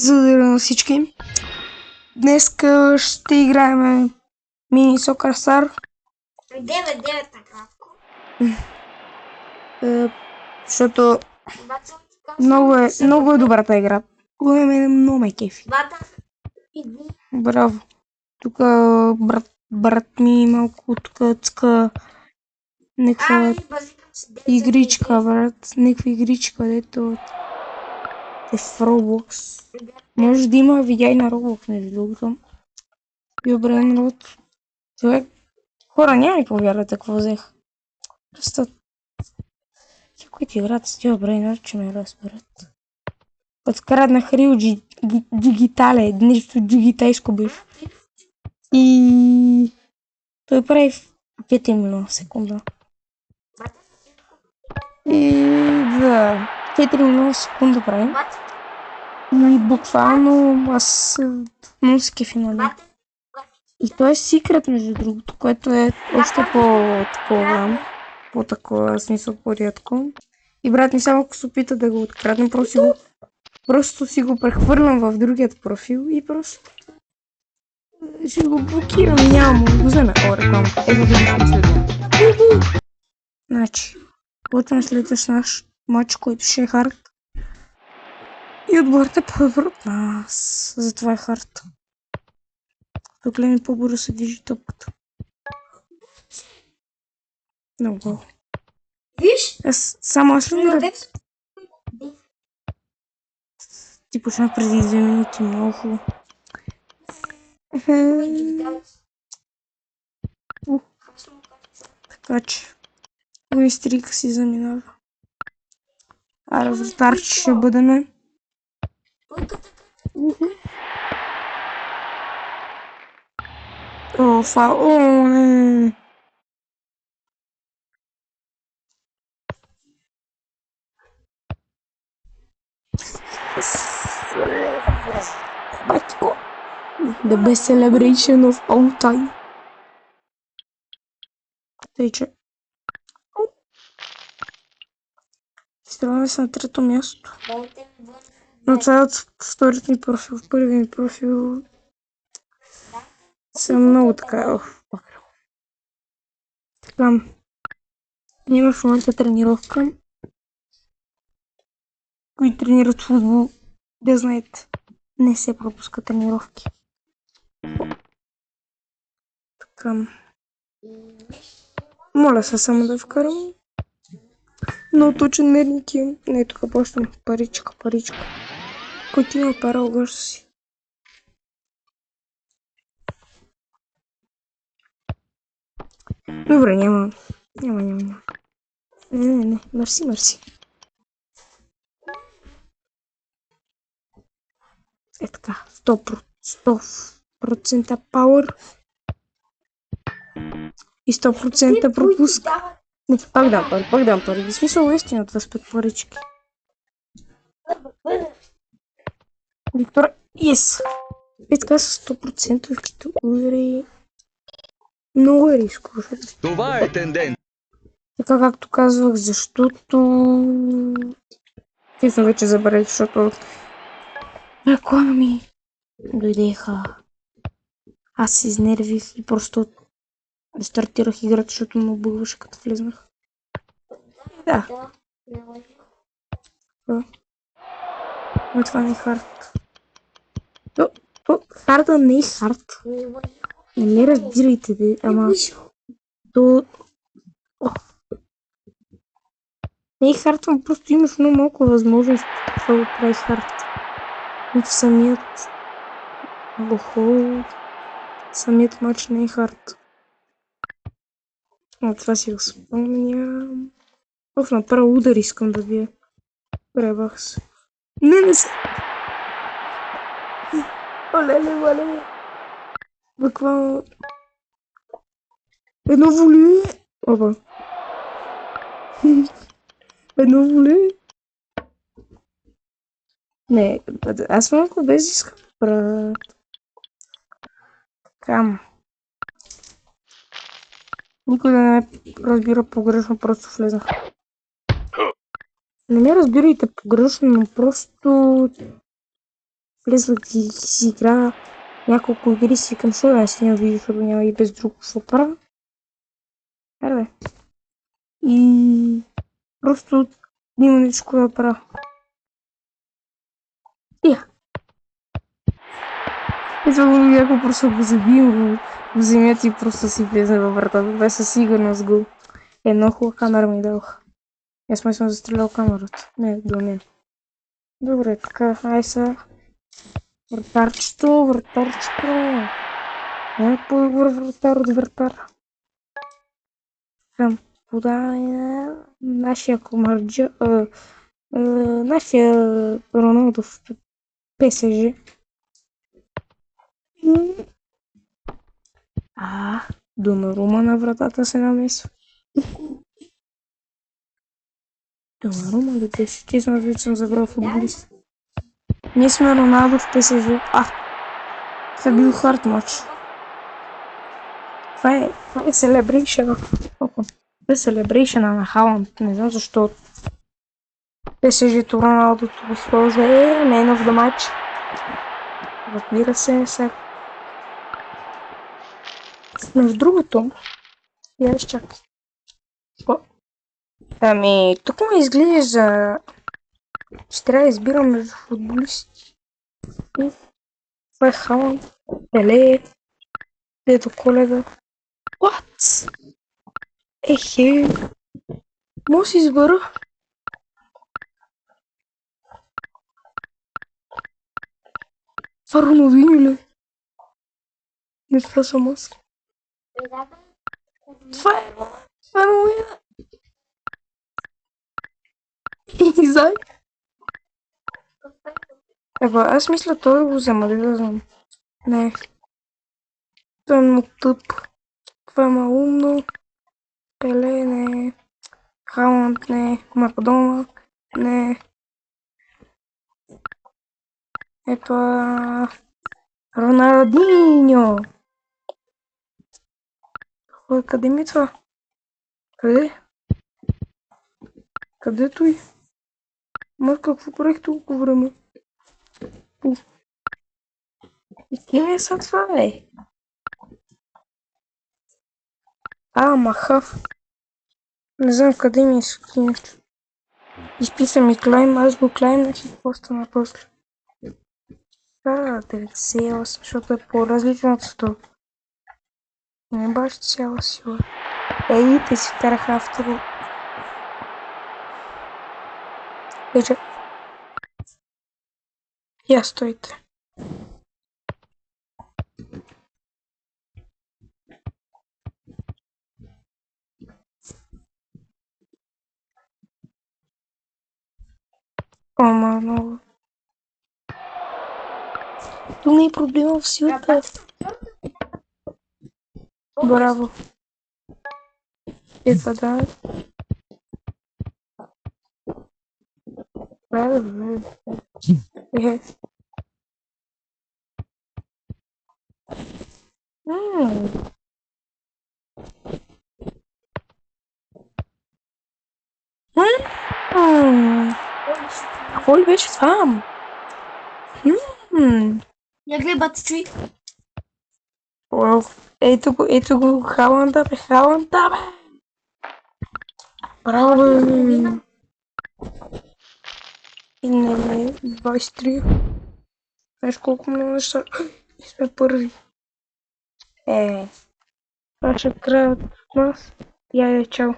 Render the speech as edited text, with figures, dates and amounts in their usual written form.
Здравейте на всички. Днеска ще играем мини Soccer Star. 9-9 накратко. Защото много е добрата игра. Много ме кефи. Браво. Тук брат ми малко тук цъка някаква игричка, брат. Някаква игричка, дето е в Roblox. Може да има видеа и на Roblox, между другото. Добре, народ. Човек. Хора, няма ми повярвате какво взех. Просто ти, които играят с тия брейнер, че ме разберат. Откраднах Рио Дигитале, нещо дигитайско беше. И той прави в 5 милиона секунда. И да, 4 милиона секунда прави. И буквално аз много се кефи на него. И той е секрет, между другото, което е още по-такова, по-такова смисъл по-рядко. И брат ми само ако се опита да го открадне, просто си го прехвърлям в другият профил и просто ще го блокирам и няма му го вземе. О, реклама. Ето да го следвам. Значи, почваме следващ наш матч, който ще е хард. И отборът е по-добър от нас. Затова е хард. Тук ми по-бързо се движи топката. Много. Виж? Само аз ли ти почна преди 2 минути, много хубаво. Така че, Уистрика си заминава. А резултат ще бъдеме. О, фау, о, не. Батько. The best celebration of all time. Тъй, че изтръваме се на трето място. Но това е от вторият ми профил. В първият ми профил съм много така. Така. Има в момента тренировка. Които тренират футбол, да знаете, не се пропуска тренировки. Така. Моля се само да вкарам. Много точен мерник имам. Не, тук почвам паричка. Който има пара огъщо си. Добре, няма. Не. Мерси. Е така. 100% пауър. И 100% пропуск. Не, пак дам пари. В смисъл истина това с 5 парички. Виктор, yes! Е така с 100% като удари. Много е рисково. Това е тенденция. Така както казвах, защото... Ти съм вече забравих, защото... Реклама ми дойдеха. Аз се изнервих и просто стартирах играта, защото ме обърваше като влезнах. Да. Но това не е хард. Харда не е хард. Не ме разбирайте, бе, ама... Не е хард, но просто имаш много малко възможност да го прави хард. И в самият матч не е хард. Но това си го спомням. Направо удар искам да бия. Пребах се. Не се. Оле. Буквално. Едно воли. Опа. Едно воли. Не, аз малко без искам. Така. Никой да не ме разбира погрешно, просто влезнах. Не ме разбирайте погрешно, но просто влизах и си игра няколко игри, си към шо да си не видиш, защото няма и без друго какво правя. Абе. И просто няма нищо да правя. Я. И това го някой просто го забил в земята и просто си влезе във вратата. Бе със сигурност го. Много хубава камера ми дадох. Аз май съм застрелял камерата. Не, до мен. Добре, така, ай сега. Вратарчето. Няма по-добър вратар от вратар. Към подаване на нашия комарджа, нашия Роналдо в ПСЖ. Донарума на вратата се намесва. Донарума ли беше? Честно, вече съм забрал футболист. Ние сме Роналдо в ПСЖ. Това бил хард матч. Това е селебрейшън. Това е селебрейшън на Халанд. Не знам защо. ПСЖ-то Роналдото го използва. Man of the match. Разбира се, сега. Между другото, я изчакай. Ами, тук ме изглежда, че трябва да избирам между футболисти. Това е Халанд, Пеле, дето Коледа. What? Ехе. Може да си избера. Това Ронaldиньо ли? Не, това съм аз. Това е Ронaldиньо. Изай. Еба, аз мисля той да го взема, да знам. Не. Това е много тъп. Това е малумно. Пеле, не. Халанд, не. Макдона, не. Ето Роналдиньо. Къде ми е това? Къде? Къде той? Ма какво правих толкова време? И кем е са това, бе? Махав. Не знам къде ми е скинето. Изписа ми клайм, аз го клаймнах и поста на после. 98, защото е по-различно от 100. Не баш цяла сила. Те си вкараха автора. Вече. Я стойте. Много. То не е проблема в силата. Браво. Ето да. Браво. Какво ли беше това? Я гледай, бати, чуй. Ето го, Халанда, бе. Браво, бе. И не, 23. Знаеш колко много неща. И сме първи. Това ще края от нас. Я, чао.